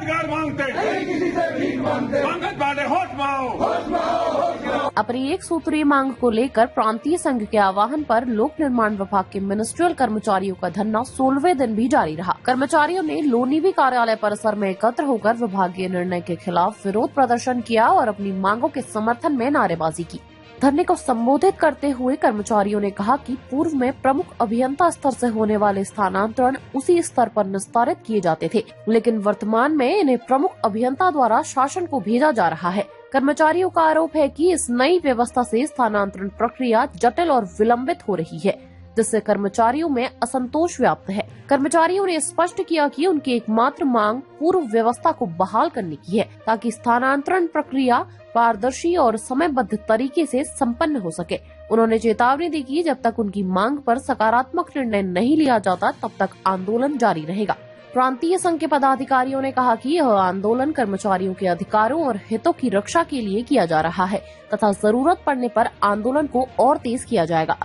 अधिकार मांगते नहीं, किसी से भीख मांगते, पंकज पांडे होश में आओ। अपनी एक सूत्रीय मांग को लेकर प्रांतीय संघ के आह्वान पर लोक निर्माण विभाग के मिनिस्ट्रियल कर्मचारियों का धरना 16वें दिन भी जारी रहा। कर्मचारियों ने लोनीवी कार्यालय परिसर में एकत्र होकर विभागीय निर्णय के खिलाफ विरोध प्रदर्शन किया और अपनी मांगों के समर्थन में नारेबाजी की। धरने को संबोधित करते हुए कर्मचारियों ने कहा कि पूर्व में प्रमुख अभियंता स्तर से होने वाले स्थानांतरण उसी स्तर पर निस्तारित किए जाते थे, लेकिन वर्तमान में इन्हें प्रमुख अभियंता द्वारा शासन को भेजा जा रहा है। कर्मचारियों का आरोप है कि इस नई व्यवस्था से स्थानांतरण प्रक्रिया जटिल और विलंबित हो रही है, जिससे कर्मचारियों में असंतोष व्याप्त है। कर्मचारियों ने स्पष्ट किया कि उनकी एकमात्र मांग पूर्व व्यवस्था को बहाल करने की है, ताकि स्थानांतरण प्रक्रिया पारदर्शी और समयबद्ध तरीके से संपन्न हो सके। उन्होंने चेतावनी दी कि जब तक उनकी मांग पर सकारात्मक निर्णय नहीं लिया जाता, तब तक आंदोलन जारी रहेगा। प्रांतीय संघ के पदाधिकारियों ने कहा कि यह आंदोलन कर्मचारियों के अधिकारों और हितों की रक्षा के लिए किया जा रहा है तथा जरूरत पड़ने पर आंदोलन को और तेज किया जाएगा।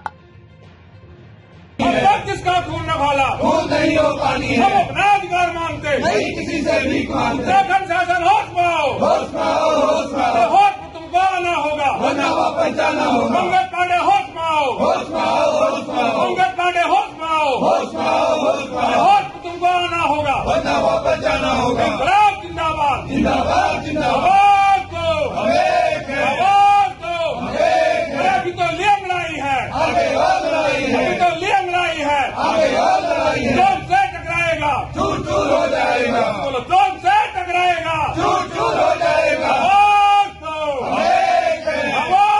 किसका खून न खौला, खून नहीं हो पानी है। हम अपना अधिकार मांगते नहीं, किसी से भीख मांगते। शासन शासन होश में आओ, होश में आओ, होश में आओ। होश में तुमको आना होगा, वरना वापस जाना होगा। पंकज पांडे होश में आओ, होश में आओ, होश में आओ। पंकज पांडे होश में आओ, होश में आओ, होश में आओ। होश में तुमको आना होगा, वरना वापस जाना होगा। इंकलाब जिंदाबाद, जिंदाबाद, जिंदाबाद। आवाज दो, हम एक हैं। आवाज दो, हम एक हैं। अभी तो लिए लड़ाई है, आगे और लड़ाई है। अभी तो लिए लड़ाई है, आगे और लड़ाई है। जोर से टकराएगा, चूर चूर हो जाएगा। बोलो जोर से टकराएगा, चूर चूर हो जाएगा। आवाज दो, हम एक हैं। आवाज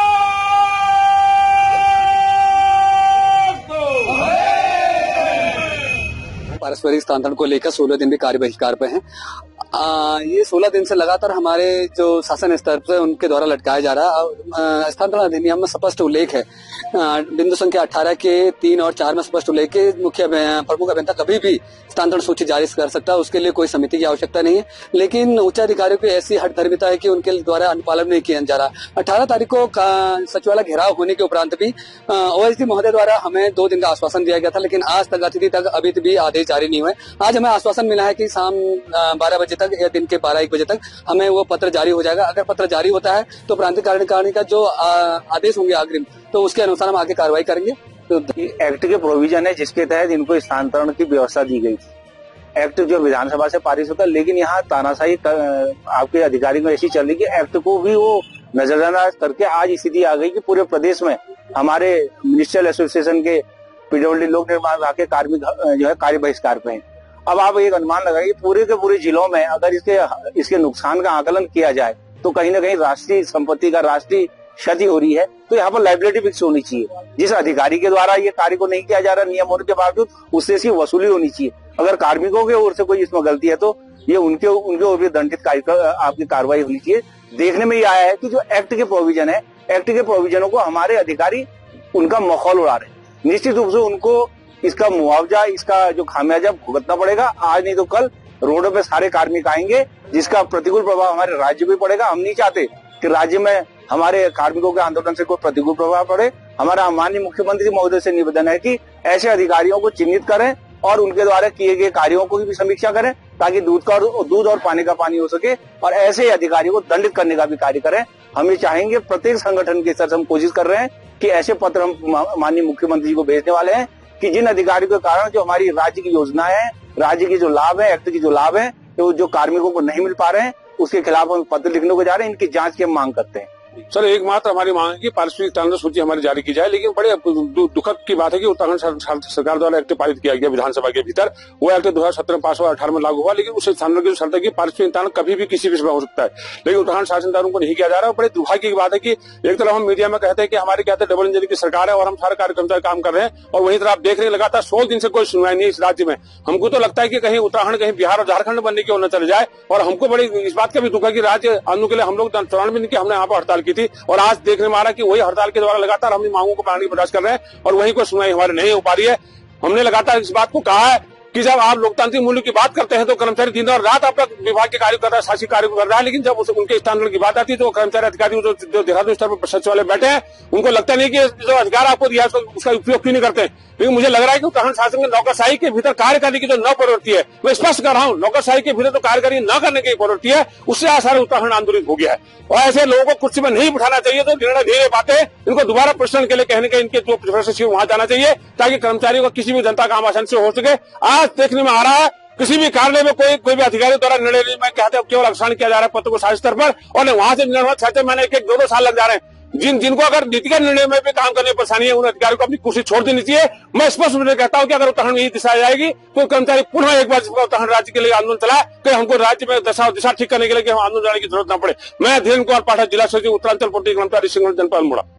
दो, हम एक हैं। पारस्परिक स्थानांतरण को लेकर 16 दिन भी कार्य बहिष्कार पे हैं। ये 16 दिन से लगातार हमारे जो शासन स्तर पर उनके द्वारा लटकाया जा रहा है। स्थानांतरण अधिनियम में स्पष्ट उल्लेख है, बिंदु संख्या 18 के 3 और 4 में स्पष्ट उल्लेख है, मुख्य प्रमुख अभियंता कभी भी स्थानांतरण सूची जारी कर सकता है, उसके लिए कोई समिति की आवश्यकता नहीं है। लेकिन उच्च अधिकारियों की ऐसी हठधर्मिता है कि उनके द्वारा अनुपालन नहीं किया जा रहा। 18 तारीख को सचिवालय घेराव होने के उपरांत भी ओएसडी महोदय द्वारा हमें 2 दिन का आश्वासन दिया गया था, लेकिन आज तक अतिथि तक अभी भी आदेश जारी नहीं हुए। आज हमें आश्वासन मिला है कि शाम 12 बजे तक या दिन के 12-1 बजे तक हमें वो पत्र जारी हो जाएगा। अगर पत्र जारी होता है तो प्रांतीय कार्यकारिणी का जो आदेश होंगे अग्रिम, तो उसके अनुसार हम आगे कार्रवाई करेंगे। तो एक्ट के प्रोविजन है जिसके तहत इनको स्थानांतरण की व्यवस्था दी गई थी। एक्ट जो विधानसभा से पारित होता, लेकिन यहाँ तानाशाही आपके अधिकारी को ऐसी चल रही कि एक्ट को भी वो नजरअंदाज करके आज स्थिति आ गई कि पूरे प्रदेश में हमारे मिनिस्ट्रियल एसोसिएशन के पीडब्ल्यूडी लोक निर्माण विभाग के कार्मिक जो है कार्य बहिष्कार पे हैं। अब आप एक अनुमान लगाइए पूरे के पूरे जिलों में अगर इसके नुकसान का आकलन किया जाए तो कहीं ना कहीं राष्ट्रीय संपत्ति का राष्ट्रीय क्षति हो रही है। तो यहाँ पर लाइबिलिटी फिक्स होनी चाहिए। जिस अधिकारी के द्वारा ये कार्य को नहीं किया जा रहा नियम होने के बावजूद, उससे इसकी वसूली होनी चाहिए। अगर कार्मिकों की ओर से कोई इसमें गलती है तो ये उनके ओर भी दंडित आपकी कार्रवाई होनी चाहिए। देखने में ये आया है कि जो एक्ट के प्रोविजन है, एक्ट के प्रोविजनों को हमारे अधिकारी उनका मखौल उड़ा रहे हैं। निश्चित रूप से उनको इसका मुआवजा, इसका जो खामियाजा भुगतना पड़ेगा। आज नहीं तो कल रोडों पे सारे कार्मिक आएंगे, जिसका प्रतिकूल प्रभाव हमारे राज्य पे पड़ेगा। हम नहीं चाहते कि राज्य में हमारे कार्मिकों के आंदोलन से कोई प्रतिकूल प्रभाव पड़े। हमारा माननीय मुख्यमंत्री महोदय से निवेदन है कि ऐसे अधिकारियों को चिन्हित करें और उनके द्वारा किए गए कार्यों को भी समीक्षा करें, ताकि दूध और पानी का पानी हो सके, और ऐसे अधिकारियों को दंडित करने का भी कार्य करें। हम ये चाहेंगे, प्रत्येक संगठन के स्तर से हम कोशिश कर रहे हैं कि ऐसे पत्र हम माननीय मुख्यमंत्री जी को भेजने वाले हैं कि जिन अधिकारियों के कारण जो हमारी राज्य की योजनाएं हैं, राज्य की जो लाभ है, एक्ट की जो लाभ है, तो जो कार्मिकों को नहीं मिल पा रहे हैं, उसके खिलाफ हम पत्र लिखने को जा रहे हैं। इनकी जांच की हम मांग करते हैं। सर, एकमात्र हमारी मांग है कि पारस्परिक स्थानांतरण सूची हमारी जारी की जाए। लेकिन बड़े दुखद की बात है कि उत्तराखंड सरकार द्वारा एक्ट पारित किया गया विधानसभा के भीतर। वो एक्ट 2017 में पास हुआ, 18 में लागू हुआ, लेकिन उस स्थानांतरण की जो शर्त है कि पारस्परिक स्थानांतरण कभी भी किसी भी समय हो सकता है, लेकिन उत्तराखंड शासनदारों को नहीं किया जा रहा है। बड़े दुर्भाग्य की बात है कि एक तरफ हम मीडिया में कहते हैं कि हमारे कहते हैं डबल इंजन की सरकार है और हम सारे कार्यकर्ता काम कर रहे हैं, और वहीं तरफ आप देख रहे हैं लगातार 16 दिन से कोई सुनवाई नहीं इस राज्य में। हमको तो लगता है कि कहीं उत्तराखंड कहीं बिहार और झारखंड बनने की ओर न चले जाए। और हमको बड़ी इस बात का भी दुख है कि राज्य आंदोलन के लिए हम लोग 94 दिन की हमने यहाँ पर हड़ताल की थी, और आज देखने में आ रहा है कि वही हड़ताल के द्वारा लगातार अपनी मांगों को पाने की प्रयास कर रहे हैं और वहीं कोई सुनवाई हमारे नहीं हो पा रही है। हमने लगातार इस बात को कहा है कि जब आप लोकतांत्रिक मूल्य की बात करते हैं तो कर्मचारी दिन और रात अपना विभाग के कार्य कर रहा है, शासकीय कार्य को कर रहा है, लेकिन जब उनके स्थानांतरण की बात आती है तो कर्मचारी अधिकारी जो देहरादून स्तर पर सचिवालय बैठे हैं उनको लगता नहीं कि जो अधिकार आपको दिया है उसका उपयोग क्यों नहीं करते। लेकिन मुझे लग रहा है कि उत्तराखंड शासन के नौकरशाही के भीतर कार्य करने की जो न प्रवृत्ति है, मैं स्पष्ट कर रहा हूँ, नौकरशाही के भीतर तो कार्यकारी न करने की प्रवृत्ति है, उससे आसार उत्तराखंड आंदोलित हो गया है। और ऐसे लोगों को कुर्सी में नहीं बिठाना चाहिए। तो निर्णय धीरे बातें इनको दोबारा प्रश्न के लिए कहने के इनके जो प्रोफेसर वहां जाना चाहिए ताकि कर्मचारियों को किसी भी जनता का आवासन से हो सके। आज देखने में आ रहा है किसी भी कार्यालय में कोई भी अधिकारी द्वारा निर्णय नहीं, मैं कहते केवल अग्रसर किया जा रहा है पत्र को शासन स्तर पर, और वहां से निर्णय 6 महीने 1-2 साल लग जा रहे हैं। जिनको अगर नीतिगत निर्णय में भी काम करने में परेशानी है उन अधिकारियों को अपनी कुर्सी छोड़ देनी चाहिए। मैं स्पष्ट रूप से कहता हूं कि अगर उत्तराखंड में यही दिशा जाएगी तो कर्मचारी पुनः एक बार उत्तराखंड राज्य के लिए आंदोलन चला कि हमको राज्य में दिशा ठीक करने के लिए हम आंदोलन जाने की जरूरत न पड़े। मैं धीरेन्द्र कुमार पाठक, जिला सचिव उत्तरांचल, कर्मचारी संगठन जनपद अल्मोड़ा।